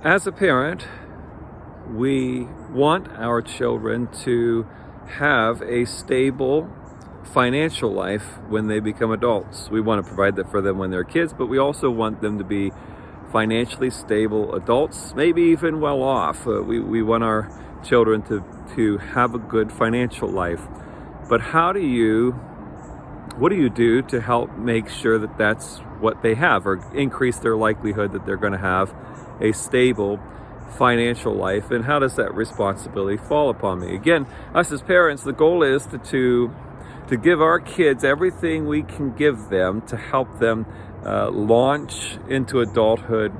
As a parent, we want our children to have a stable financial life when they become adults. We want to provide that for them when they're kids, but we also want them to be financially stable adults, maybe even well off. We want our children to have a good financial life. But what do you do to help make sure that that's what they have, or increase their likelihood that they're going to have a stable financial life? And how does that responsibility fall upon me? Again, us as parents, the goal is to give our kids everything we can give them to help them launch into adulthood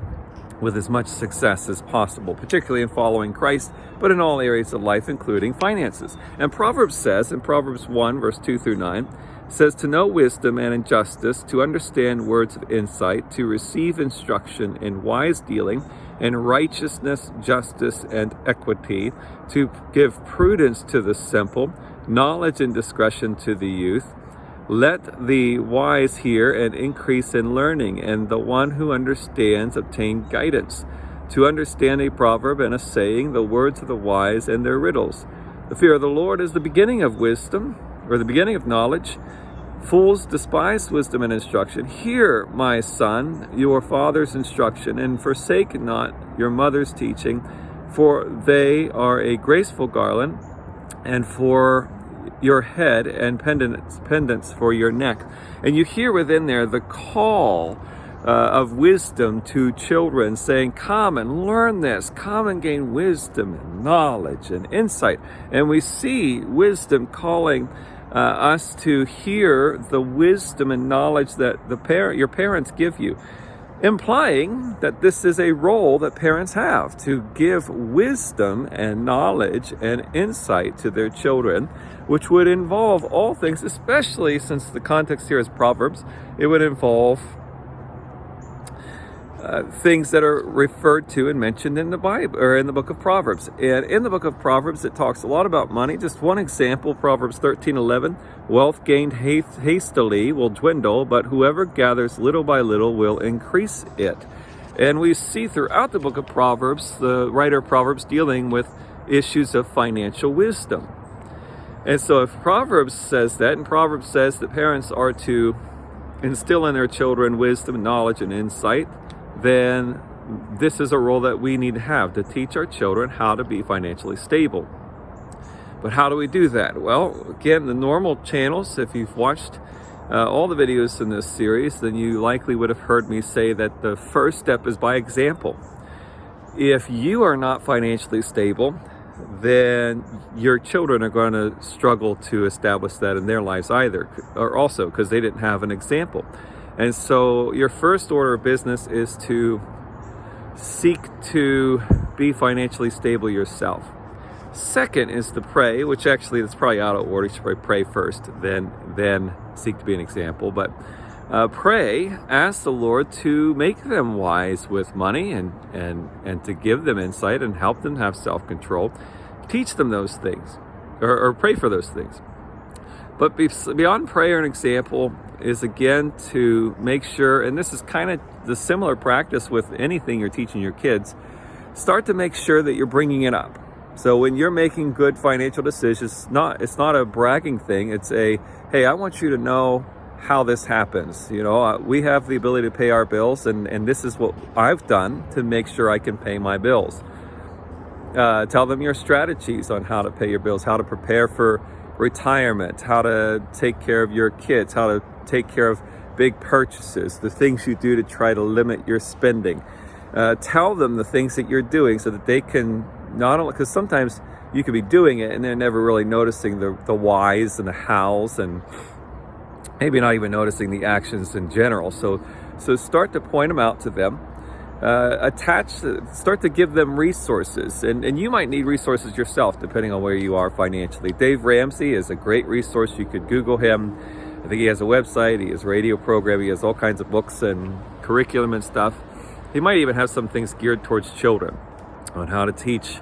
with as much success as possible, particularly in following Christ, but in all areas of life, including finances. And Proverbs says, in Proverbs 1, verse 2 through 9, says, to know wisdom and injustice, to understand words of insight, to receive instruction in wise dealing, and righteousness, justice, and equity, to give prudence to the simple, knowledge and discretion to the youth. Let the wise hear and increase in learning, and the one who understands obtain guidance. To understand a proverb and a saying, the words of the wise and their riddles. The fear of the Lord is the beginning of wisdom, or the beginning of knowledge. Fools despise wisdom and instruction. Hear, my son, your father's instruction, and forsake not your mother's teaching, for they are a graceful garland, and for your head, and pendants for your neck. And you hear within there the call of wisdom to children, saying, come and learn this, come and gain wisdom and knowledge and insight. And we see wisdom calling us to hear the wisdom and knowledge that your parents give you, implying that this is a role that parents have, to give wisdom and knowledge and insight to their children, which would involve all things, especially since the context here is Proverbs. It would involve things that are referred to and mentioned in the Bible, or in the book of Proverbs. And in the book of Proverbs, it talks a lot about money. Just one example, Proverbs 13:11, wealth gained hastily will dwindle, but whoever gathers little by little will increase it. And we see throughout the book of Proverbs, the writer of Proverbs dealing with issues of financial wisdom. And so if Proverbs says that, and Proverbs says that parents are to instill in their children wisdom, knowledge, and insight, then this is a role that we need to have, to teach our children how to be financially stable. But how do we do that? Well, again, the normal channels, if you've watched all the videos in this series, then you likely would have heard me say that the first step is by example. If you are not financially stable, then your children are going to struggle to establish that in their lives also because they didn't have an example. And so your first order of business is to seek to be financially stable yourself. Second is to pray, which actually that's probably out of order. You should probably pray first, then seek to be an example. But pray, ask the Lord to make them wise with money and to give them insight and help them have self-control. Teach them those things, or pray for those things. But beyond prayer and example is, again, to make sure, and this is kind of the similar practice with anything you're teaching your kids, start to make sure that you're bringing it up. So when you're making good financial decisions, it's not a bragging thing. It's hey, I want you to know how this happens. We have the ability to pay our bills, and this is what I've done to make sure I can pay my bills. Tell them your strategies on how to pay your bills, how to prepare for retirement, how to take care of your kids, how to take care of big purchases, the things you do to try to limit your spending. Tell them the things that you're doing so that they can not only, because sometimes you could be doing it and they're never really noticing the whys and the hows, and maybe not even noticing the actions in general. So start to point them out to them. Start to give them resources, and you might need resources yourself depending on where you are financially. Dave Ramsey is a great resource. You could Google him. I think he has a website, he has a radio program, he has all kinds of books and curriculum and stuff. He might even have some things geared towards children on how to teach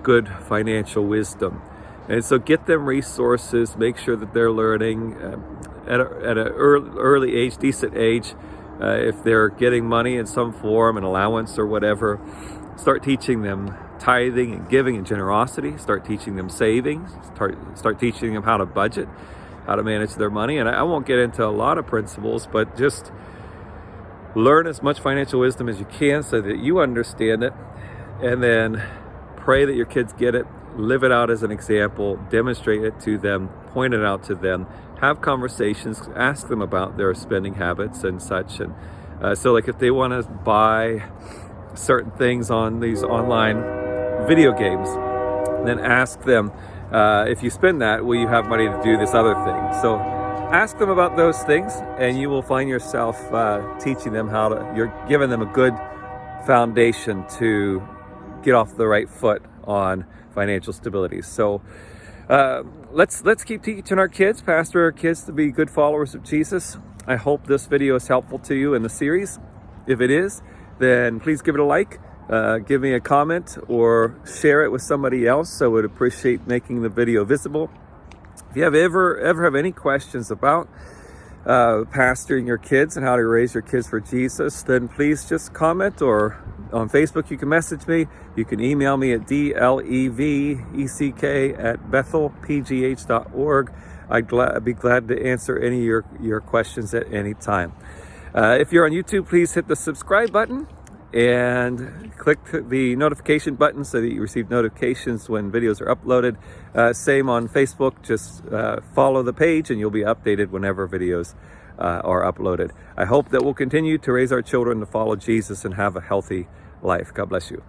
good financial wisdom. And so get them resources, make sure that they're learning at an early age, decent age, If they're getting money in some form, an allowance or whatever, start teaching them tithing and giving and generosity. Start teaching them savings. Start teaching them how to budget, how to manage their money. And I won't get into a lot of principles, but just learn as much financial wisdom as you can so that you understand it, and then pray that your kids get it. Live it out as an example, demonstrate it to them, point it out to them, have conversations, ask them about their spending habits and such. And so like if they want to buy certain things on these online video games, then ask them, if you spend that, will you have money to do this other thing? So ask them about those things, and you will find yourself teaching them you're giving them a good foundation to get off the right foot on financial stability. So let's keep teaching our kids, pastor our kids to be good followers of Jesus. I hope this video is helpful to you in the series. If it is, then please give it a like, give me a comment, or share it with somebody else. I would appreciate making the video visible. If you ever have any questions about pastoring your kids and how to raise your kids for Jesus, then please just comment, or on Facebook you can message me. You can email me at dleveck@bethelpgh.org. I'd be glad to answer any of your questions at any time. If you're on YouTube, please hit the subscribe button and click the notification button so that you receive notifications when videos are uploaded. Same on Facebook, just follow the page and you'll be updated whenever videos are uploaded. I hope that we'll continue to raise our children to follow Jesus and have a healthy life. God bless you.